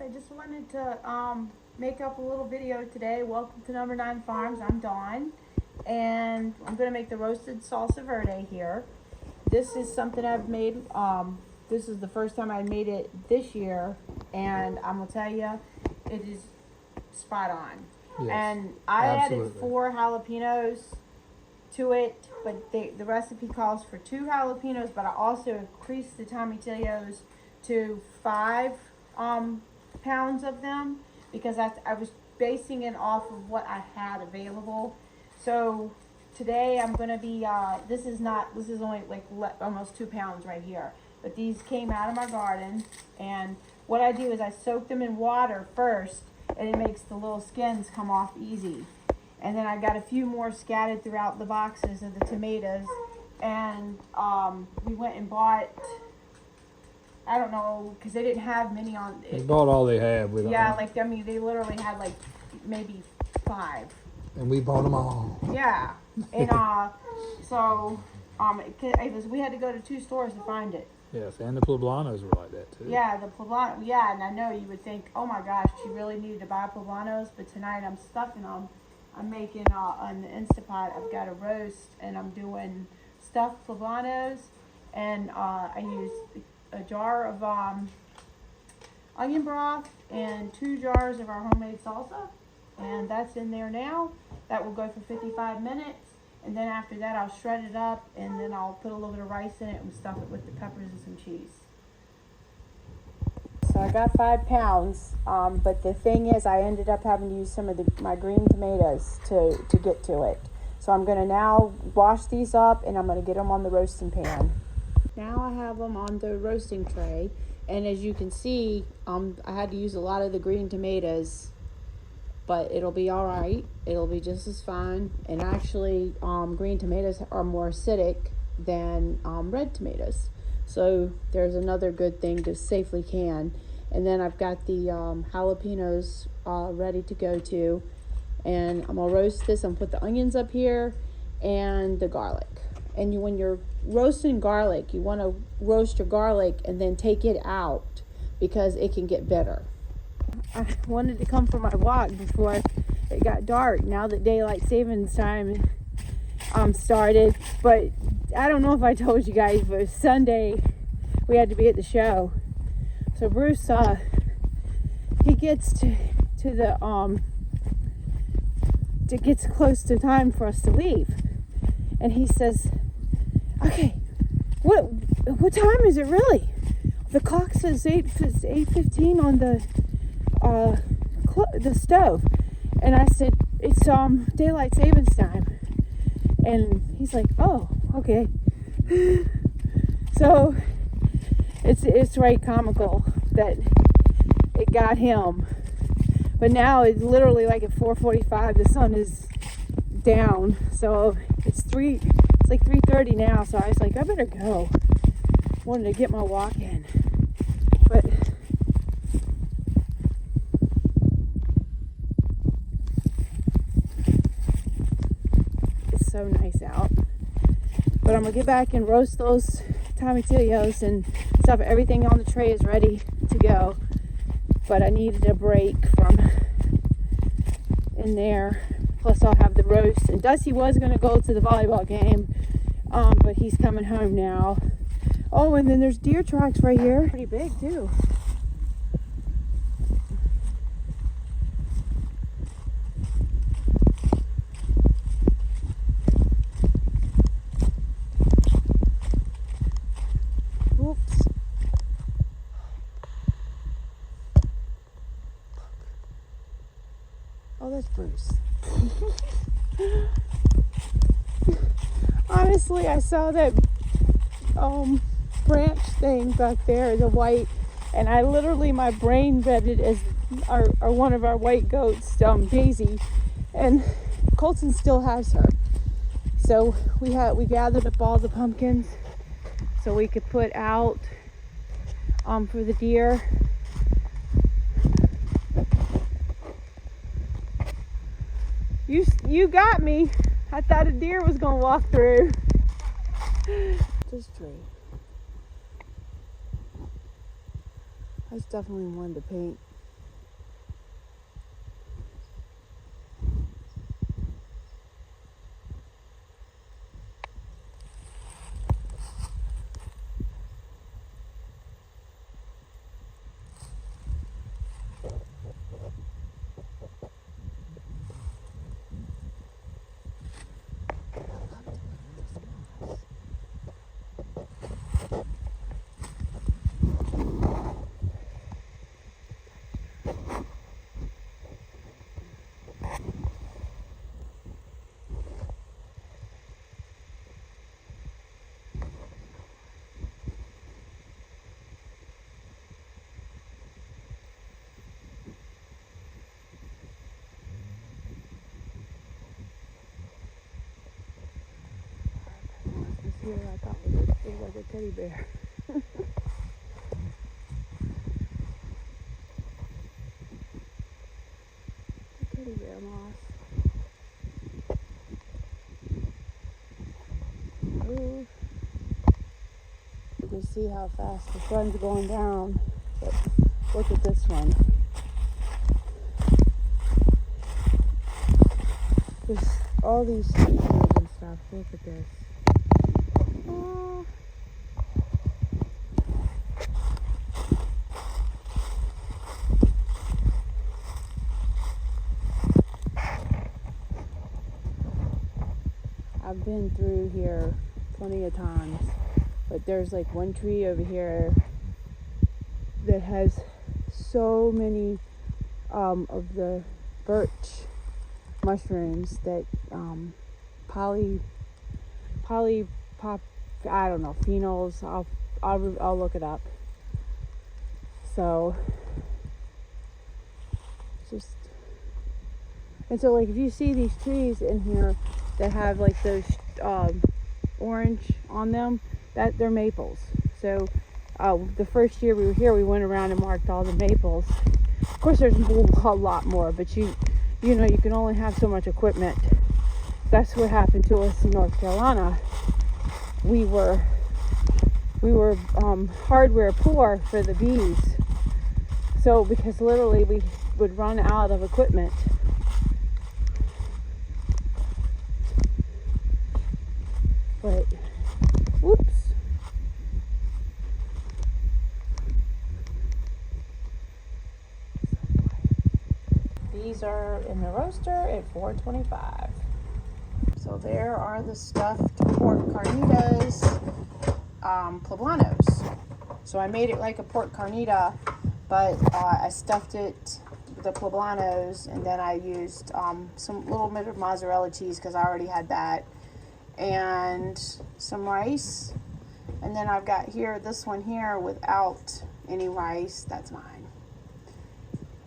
I just wanted to make up a little video today. Welcome to Number 9 Farms. I'm Dawn, and I'm going to make the roasted salsa verde here. This is something I've made. This is the first time I made it this year, and I'm going to tell you, it is spot on. Yes, and I absolutely. added 4 jalapenos to it, but the recipe calls for 2 jalapenos, but I also increased the tomatillos to 5 pounds of them, because I was basing it off of what I had available. So today I'm going to be, this is only like almost 2 pounds right here, but these came out of my garden, and what I do is I soak them in water first, and it makes the little skins come off easy. And then I got a few more scattered throughout the boxes of the tomatoes, and we went and bought, I don't know, because they didn't have many on it. They bought all they had. Yeah, like, I mean, they literally had like maybe 5. And we bought them all. Yeah, and we had to go to 2 stores to find it. Yes, and the poblanos were like that too. Yeah, the poblano. Yeah, and I know you would think, oh my gosh, she really needed to buy poblanos, but tonight I'm stuffing them. I'm making on the Instapot. I've got a roast, and I'm doing stuffed poblanos, and I used a jar of onion broth and 2 jars of our homemade salsa, and that's in there now. That will go for 55 minutes, and then after that I'll shred it up, and then I'll put a little bit of rice in it and stuff it with the peppers and some cheese. So I got 5 pounds, but the thing is I ended up having to use some of my green tomatoes to get to it. So I'm going to now wash these up, and I'm going to get them on the roasting pan. Now I have them on the roasting tray, and as you can see, I had to use a lot of the green tomatoes, but it'll be all right. It'll be just as fine. And actually, green tomatoes are more acidic than red tomatoes. So there's another good thing to safely can. And then I've got the jalapenos ready to go to. And I'm gonna roast this. I'm gonna put the onions up here and the garlic. And when you're roasting garlic, you wanna roast your garlic and then take it out, because it can get bitter. I wanted to come for my walk before it got dark, now that daylight savings time started. But I don't know if I told you guys, but Sunday we had to be at the show. So Bruce, he gets to the it gets close to time for us to leave, and he says, "Okay, what time is it really? The clock says 8:15 on the stove." And I said, "It's daylight savings time." And he's like, "Oh, okay." So it's right comical that it got him. But now it's literally like at 4:45, the sun is down. So it's like 3:30 now. So I was like, I better go. Wanted to get my walk in. But it's so nice out. But I'm gonna get back and roast those tomatillos and stuff. Everything on the tray is ready to go, but I needed a break from in there. Plus I'll have the roast, and Dusty was gonna go to the volleyball game, but he's coming home now. Oh, and then there's deer tracks right here, pretty big too. Oh, that's Bruce. Honestly, I saw that branch thing back there, the white, and I literally, my brain read it as our one of our white goats, Daisy, and Colton still has her. So we gathered up all the pumpkins so we could put out for the deer. You got me. I thought a deer was gonna walk through. This tree. I just definitely wanted to paint here I thought was like a teddy bear. Teddy bear moss. Ooh. You can see how fast the sun's going down, but look at this one. There's all these features and stuff. Look at this. Oh. I've been through here plenty of times, but there's like one tree over here that has so many of the birch mushrooms that polypop, I don't know, phenols. I'll look it up. So just, and so like if you see these trees in here that have like those orange on them, that they're maples. So the first year we were here, we went around and marked all the maples. Of course there's a lot more, but you know you can only have so much equipment. That's what happened to us in North Carolina. We were hardware poor for the bees. So because literally we would run out of equipment. But, whoops. These are in the roaster at $4.25. So there are the stuffed pork carnitas, poblanos. So I made it like a pork carnita, but I stuffed it with the poblanos, and then I used some little bit of mozzarella cheese because I already had that, and some rice. And then I've got here this one here without any rice. That's mine.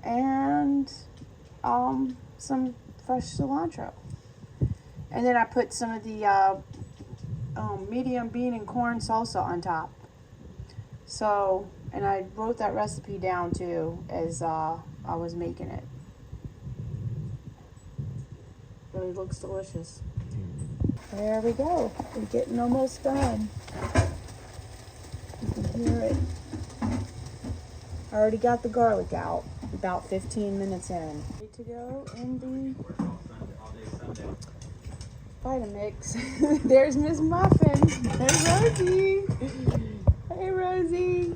And some fresh cilantro. And then I put some of the medium bean and corn salsa on top. So, and I wrote that recipe down too as I was making it. Really looks delicious. There we go. We're getting almost done. You can hear it. I already got the garlic out. About 15 minutes in. Ready to go in the Vitamix. There's Miss Muffin. There's Rosie. Hey, Rosie.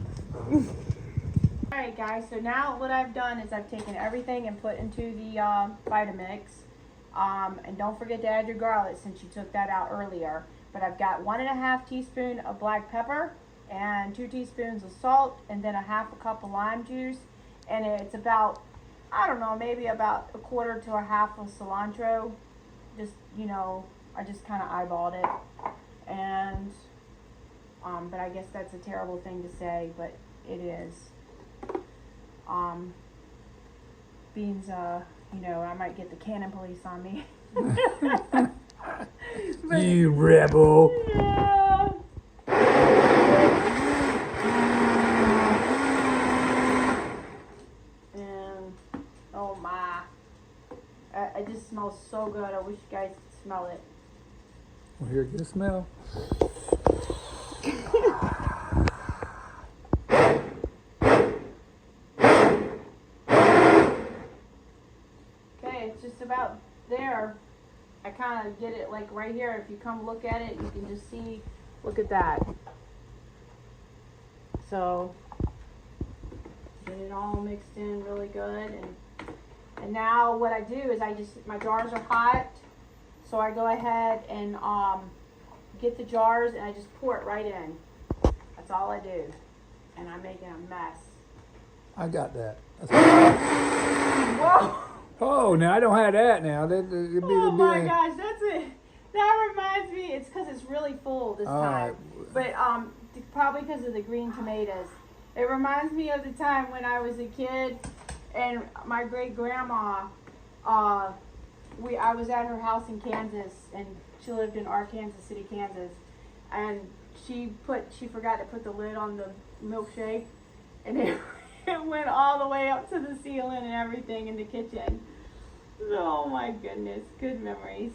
Alright guys, so now what I've done is I've taken everything and put into the Vitamix. And don't forget to add your garlic since you took that out earlier. But I've got 1.5 teaspoons of black pepper and 2 teaspoons of salt, and then a half a cup of lime juice. And it's about, I don't know, maybe about 1/4 to a half of cilantro. Just, you know, I just kind of eyeballed it. And, but I guess that's a terrible thing to say, but it is. Beans, you know, I might get the cannon police on me. But, You rebel. yeah. And, oh my. It just smells so good. I wish you guys could smell it. Well, here, get a smell. Okay, it's just about there. I kind of get it like right here. If you come look at it, you can just see, look at that. So, get it all mixed in really good. And now what I do is my jars are hot. So I go ahead and get the jars and I just pour it right in. That's all I do. And I'm making a mess. I got that. Whoa! Oh, now I don't have that now. Oh my gosh, that's it. That reminds me, it's because it's really full this time. But probably because of the green tomatoes. It reminds me of the time when I was a kid and my great grandma, I was at her house in Kansas, and she lived in Arkansas City, Kansas. and she forgot to put the lid on the milkshake, and it went all the way up to the ceiling and everything in the kitchen. Oh my goodness, good memories.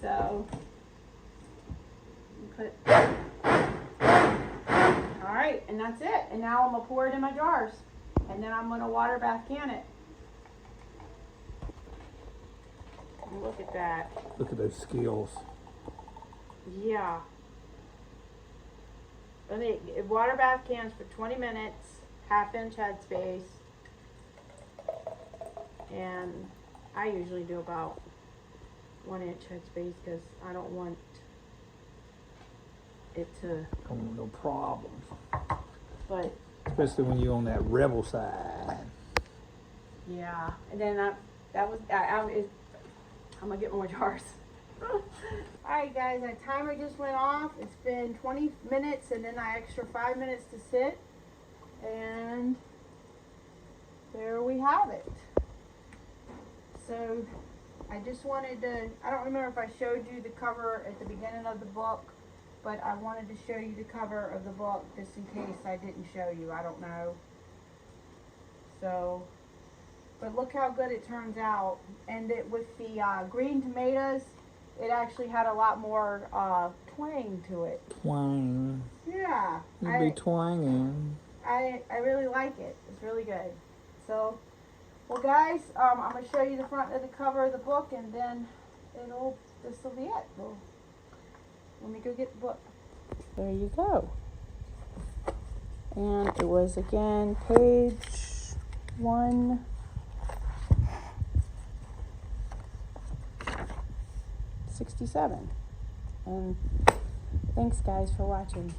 So, alright, and that's it. And now I'm going to pour it in my jars. And then I'm going to water bath can it. And look at that. Look at those skills. Yeah. Let me water bath cans for 20 minutes, 1/2 inch headspace. And I usually do about 1 inch headspace because I don't want it to. Don't want no problems. But Especially when you're on that rebel side. yeah, and then I'm gonna get more jars. Alright guys, that timer just went off. It's been 20 minutes and then I extra 5 minutes to sit. And there we have it. So I just wanted to, I don't remember if I showed you the cover at the beginning of the book, but I wanted to show you the cover of the book just in case I didn't show you. I don't know. So, but look how good it turns out. And with the green tomatoes, it actually had a lot more twang to it. Twang. Yeah. You be twanging. I really like it. It's really good. So, well guys, I'm going to show you the front of the cover of the book and then this will be it. Let me go get the book. There you go. And it was again page 167. And thanks guys for watching.